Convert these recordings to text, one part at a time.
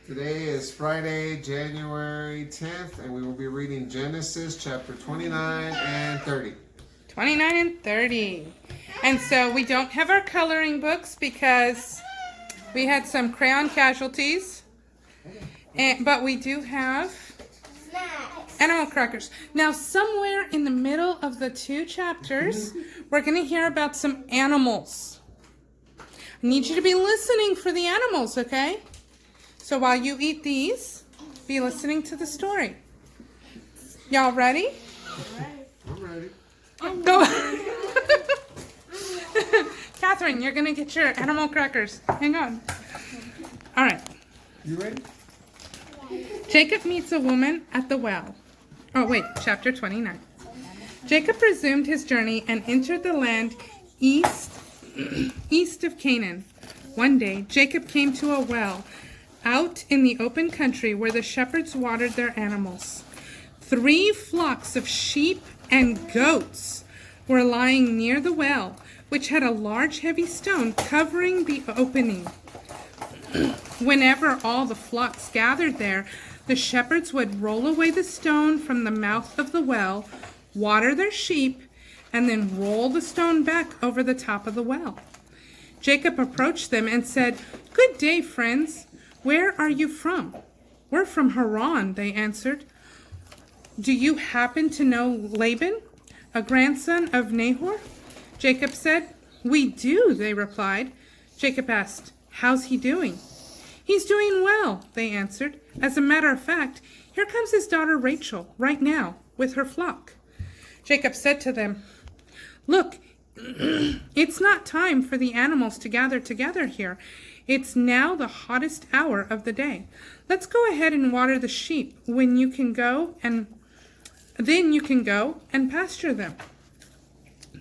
Today is Friday, January 10th, and we will be reading Genesis chapter 29 and 30. 29 and 30. And so we don't have our coloring books because we had some crayon casualties. But we do have animal crackers. Now, somewhere in the middle of the two chapters, we're going to hear about some animals. I need you to be listening for the animals, okay? So while you eat these, be listening to the story. Y'all ready? I'm ready. Go. Catherine, you're going to get your animal crackers. Hang on. All right. You ready? Jacob meets a woman at the well. Oh, wait, chapter 29. Jacob resumed his journey and entered the land east of Canaan. One day, Jacob came to a well out in the open country where the shepherds watered their animals. 3 flocks of sheep and goats were lying near the well, which had a large heavy stone covering the opening. Whenever all the flocks gathered there, the shepherds would roll away the stone from the mouth of the well, water their sheep, and then roll the stone back over the top of the well. Jacob approached them and said, "Good day, friends. Where are you from?" "We're from Haran," they answered. "Do you happen to know Laban, a grandson of Nahor?" Jacob said. "We do," they replied. Jacob asked, "How's he doing?" "He's doing well," they answered. "As a matter of fact, here comes his daughter Rachel right now with her flock." Jacob said to them, "Look, it's not time for the animals to gather together here. It's now the hottest hour of the day. Let's go ahead and water the sheep then you can go and pasture them."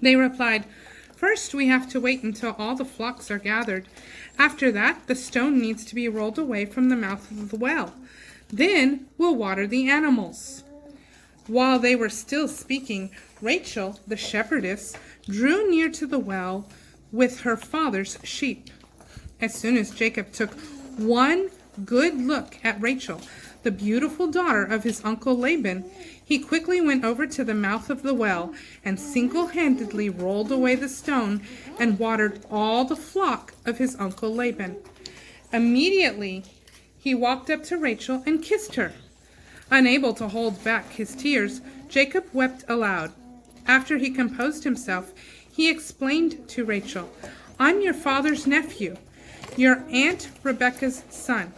They replied, "First, we have to wait until all the flocks are gathered. After that, the stone needs to be rolled away from the mouth of the well. Then we'll water the animals." While they were still speaking, Rachel, the shepherdess, drew near to the well with her father's sheep. As soon as Jacob took one good look at Rachel, the beautiful daughter of his uncle Laban, he quickly went over to the mouth of the well and single-handedly rolled away the stone and watered all the flock of his uncle Laban. Immediately, he walked up to Rachel and kissed her. Unable to hold back his tears, Jacob wept aloud. After he composed himself, he explained to Rachel, "I'm your father's nephew, your Aunt Rebekah's son."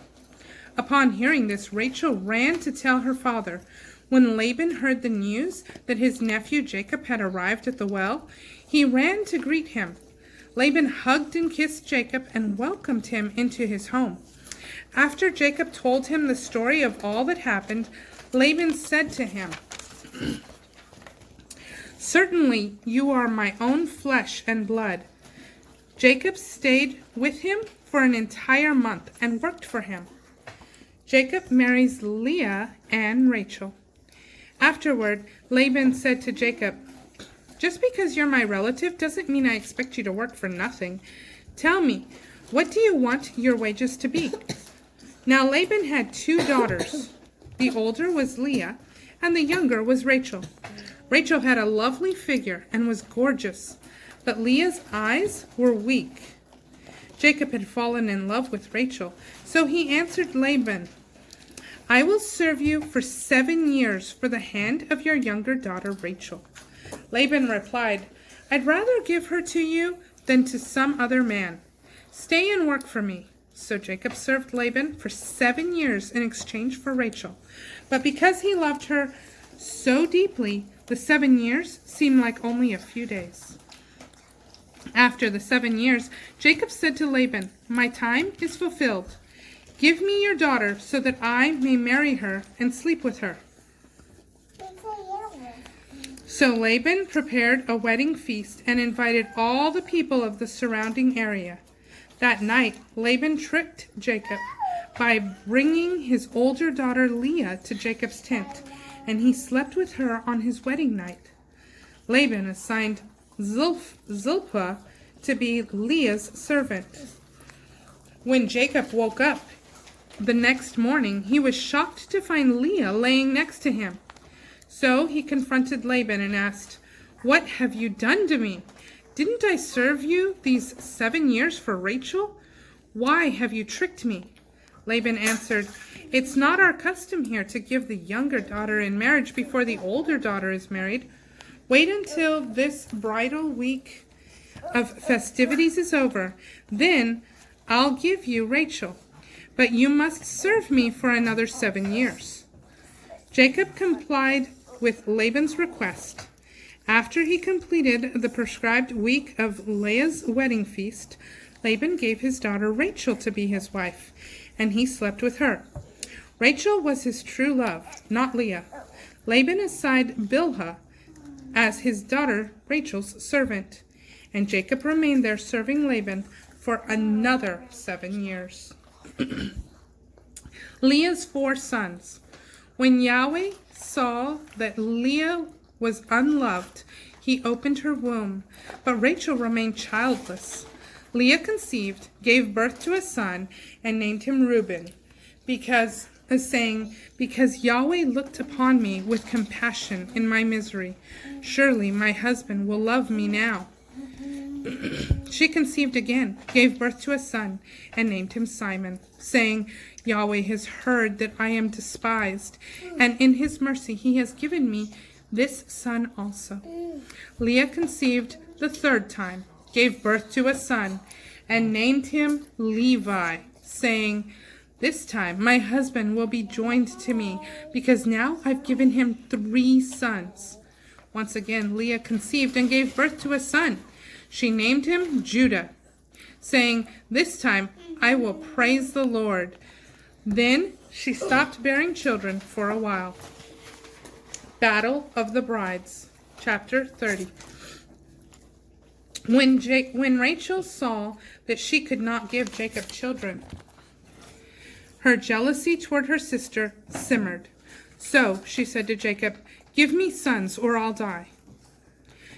Upon hearing this, Rachel ran to tell her father. When Laban heard the news that his nephew Jacob had arrived at the well, he ran to greet him. Laban hugged and kissed Jacob and welcomed him into his home. After Jacob told him the story of all that happened, Laban said to him, "Certainly you are my own flesh and blood." Jacob stayed with him for an entire month and worked for him. Jacob marries Leah and Rachel. Afterward, Laban said to Jacob, "Just because you're my relative doesn't mean I expect you to work for nothing. Tell me, what do you want your wages to be?" Now Laban had 2 daughters. The older was Leah, and the younger was Rachel. Rachel had a lovely figure and was gorgeous, but Leah's eyes were weak. Jacob had fallen in love with Rachel, so he answered Laban, "I will serve you for 7 years for the hand of your younger daughter Rachel." Laban replied, "I'd rather give her to you than to some other man. Stay and work for me." So Jacob served Laban for 7 years in exchange for Rachel. But because he loved her so deeply, the 7 years seemed like only a few days. After the 7 years, Jacob said to Laban, "My time is fulfilled. Give me your daughter so that I may marry her and sleep with her." So Laban prepared a wedding feast and invited all the people of the surrounding area. That night, Laban tricked Jacob by bringing his older daughter Leah to Jacob's tent, and he slept with her on his wedding night. Laban assigned Zilpah to be Leah's servant. When Jacob woke up, the next morning, he was shocked to find Leah laying next to him. So he confronted Laban and asked, "What have you done to me? Didn't I serve you these 7 years for Rachel? Why have you tricked me?" Laban answered, "It's not our custom here to give the younger daughter in marriage before the older daughter is married. Wait until this bridal week of festivities is over. Then I'll give you Rachel. But you must serve me for another 7 years." Jacob complied with Laban's request. After he completed the prescribed week of Leah's wedding feast, Laban gave his daughter Rachel to be his wife, and he slept with her. Rachel was his true love, not Leah. Laban assigned Bilhah as his daughter Rachel's servant, and Jacob remained there serving Laban for another 7 years. Leah's 4 sons. When Yahweh saw that Leah was unloved, he opened her womb, but Rachel remained childless. Leah conceived, gave birth to a son, and named him Reuben, because Yahweh looked upon me with compassion in my misery. Surely my husband will love me now. She conceived again, gave birth to a son, and named him Simon, saying, Yahweh has heard that I am despised, and in his mercy he has given me this son also. Leah conceived the 3rd time, gave birth to a son, and named him Levi, saying, this time my husband will be joined to me, because now I've given him 3 sons. Once again Leah conceived and gave birth to a son. She named him Judah, saying, this time I will praise the Lord. Then she stopped bearing children for a while. Battle of the Brides, chapter 30. When Rachel saw that she could not give Jacob children, her jealousy toward her sister simmered. So she said to Jacob, give me sons or I'll die.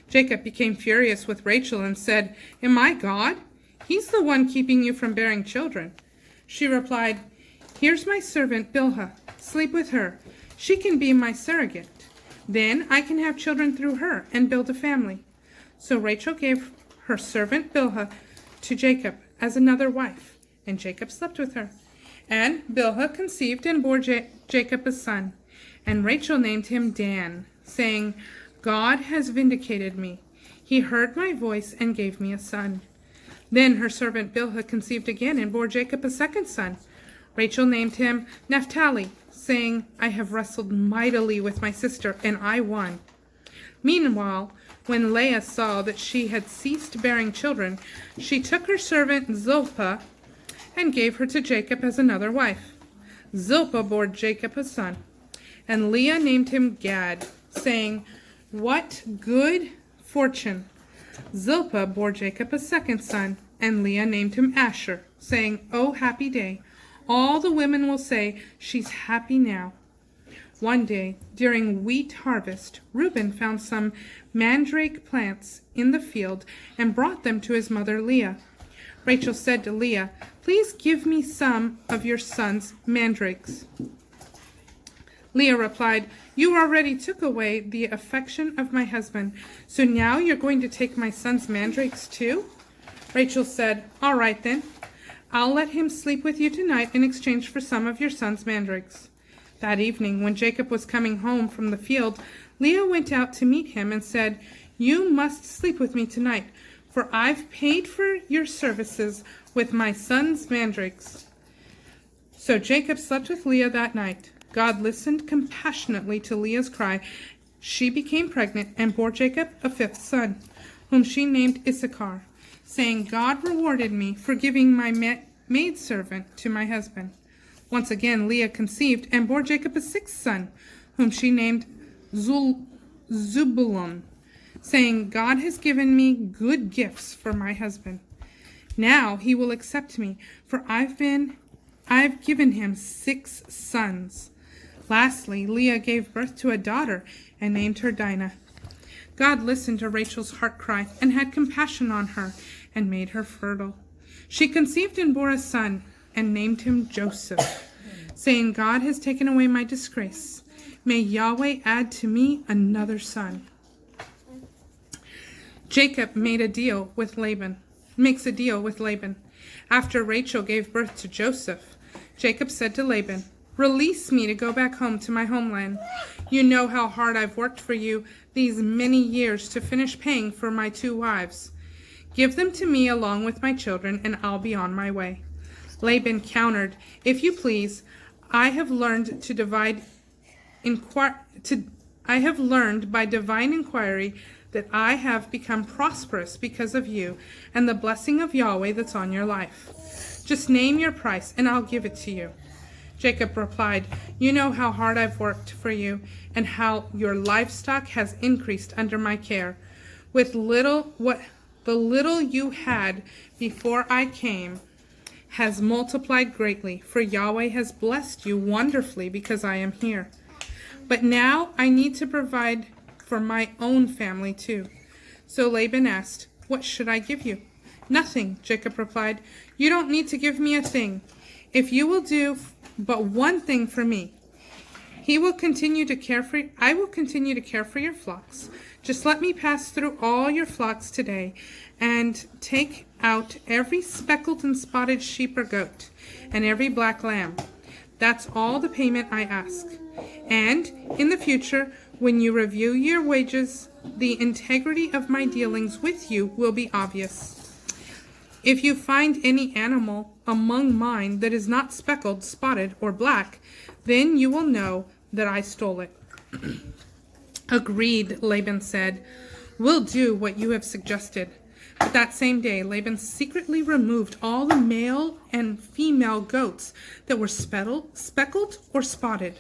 Jacob became furious with Rachel and said, am I God? He's the one keeping you from bearing children. She replied, here's my servant Bilhah. Sleep with her. She can be my surrogate. Then I can have children through her and build a family. So Rachel gave her servant Bilhah to Jacob as another wife, and Jacob slept with her. And Bilhah conceived and bore Jacob a son, and Rachel named him Dan, saying, God has vindicated me. He heard my voice and gave me a son. Then her servant Bilhah conceived again and bore Jacob a 2nd son. Rachel named him Naphtali, saying, I have wrestled mightily with my sister, and I won. Meanwhile, when Leah saw that she had ceased bearing children, she took her servant Zilpah and gave her to Jacob as another wife. Zilpah bore Jacob a son, and Leah named him Gad, saying, what good fortune! Zilpah bore Jacob a 2nd son, and Leah named him Asher, saying, oh, happy day! All the women will say, she's happy now. One day, during wheat harvest, Reuben found some mandrake plants in the field and brought them to his mother Leah. Rachel said to Leah, please give me some of your son's mandrakes. Leah replied, you already took away the affection of my husband, so now you're going to take my son's mandrakes too? Rachel said, all right then. I'll let him sleep with you tonight in exchange for some of your son's mandrakes. That evening, when Jacob was coming home from the field, Leah went out to meet him and said, you must sleep with me tonight, for I've paid for your services with my son's mandrakes. So Jacob slept with Leah that night. God listened compassionately to Leah's cry. She became pregnant and bore Jacob a 5th son, whom she named Issachar, saying, God rewarded me for giving my maidservant to my husband. Once again Leah conceived and bore Jacob a 6th son, whom she named Zebulun, saying, God has given me good gifts for my husband. Now he will accept me, for I've given him 6 sons. Lastly, Leah gave birth to a daughter and named her Dinah. God listened to Rachel's heart cry and had compassion on her and made her fertile. She conceived and bore a son and named him Joseph. saying, God has taken away my disgrace. May Yahweh add to me another son. Jacob makes a deal with Laban. After Rachel gave birth to Joseph, Jacob said to Laban, release me to go back home to my homeland. You know how hard I've worked for you these many years to finish paying for my 2 wives. Give them to me along with my children, and I'll be on my way. Laban countered, if you please, I have learned by divine inquiry that I have become prosperous because of you and the blessing of Yahweh that's on your life. Just name your price and I'll give it to you. Jacob replied, you know how hard I've worked for you and how your livestock has increased under my care. The little you had before I came has multiplied greatly, for Yahweh has blessed you wonderfully because I am here. But now I need to provide for my own family too. So Laban asked, what should I give you? Nothing, Jacob replied. You don't need to give me a thing. If you will do but one thing for me, I will continue to care for your flocks. Just let me pass through all your flocks today and take out every speckled and spotted sheep or goat and every black lamb. That's all the payment I ask. And in the future, when you review your wages, the integrity of my dealings with you will be obvious. If you find any animal among mine that is not speckled, spotted, or black, then you will know that I stole it. Agreed, Laban said. We'll do what you have suggested. But that same day, Laban secretly removed all the male and female goats that were speckled or spotted,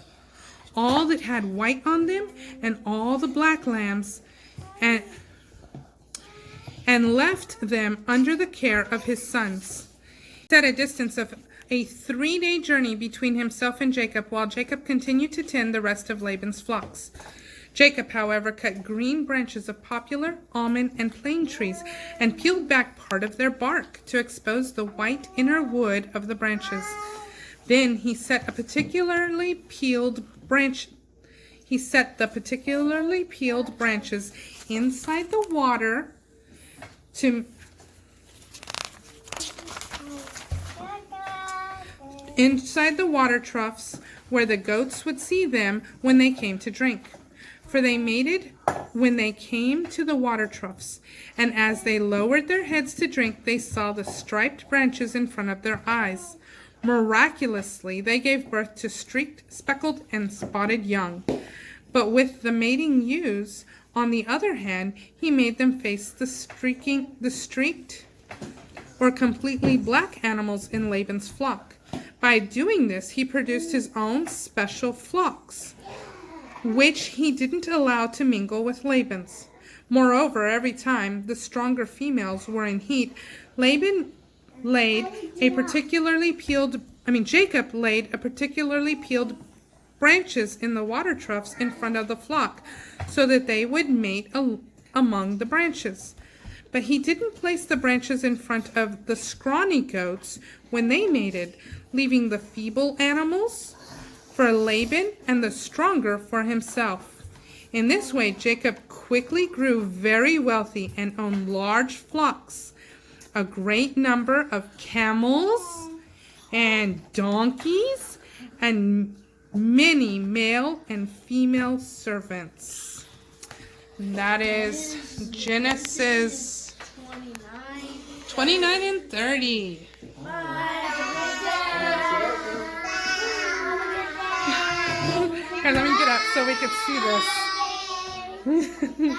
all that had white on them, and all the black lambs, and left them under the care of his sons. At a distance of a 3-day journey between himself and Jacob, while Jacob continued to tend the rest of Laban's flocks. Jacob, however, cut green branches of poplar, almond, and plane trees and peeled back part of their bark to expose the white inner wood of the branches. Then he set the particularly peeled branches inside the water troughs where the goats would see them when they came to drink. For they mated when they came to the water troughs, and as they lowered their heads to drink, they saw the striped branches in front of their eyes. Miraculously, they gave birth to streaked, speckled, and spotted young. But with the mating ewes, on the other hand, he made them face the streaked or completely black animals in Laban's flock. By doing this, he produced his own special flocks, which he didn't allow to mingle with Laban's. Moreover, every time the stronger females were in heat, Jacob laid a particularly peeled branches in the water troughs in front of the flock, so that they would mate among the branches. But he didn't place the branches in front of the scrawny goats when they mated, leaving the feeble animals for Laban and the stronger for himself. In this way, Jacob quickly grew very wealthy and owned large flocks, a great number of camels and donkeys, and many male and female servants. And that is Genesis 29 and 30. Here, let me get up so we can see this.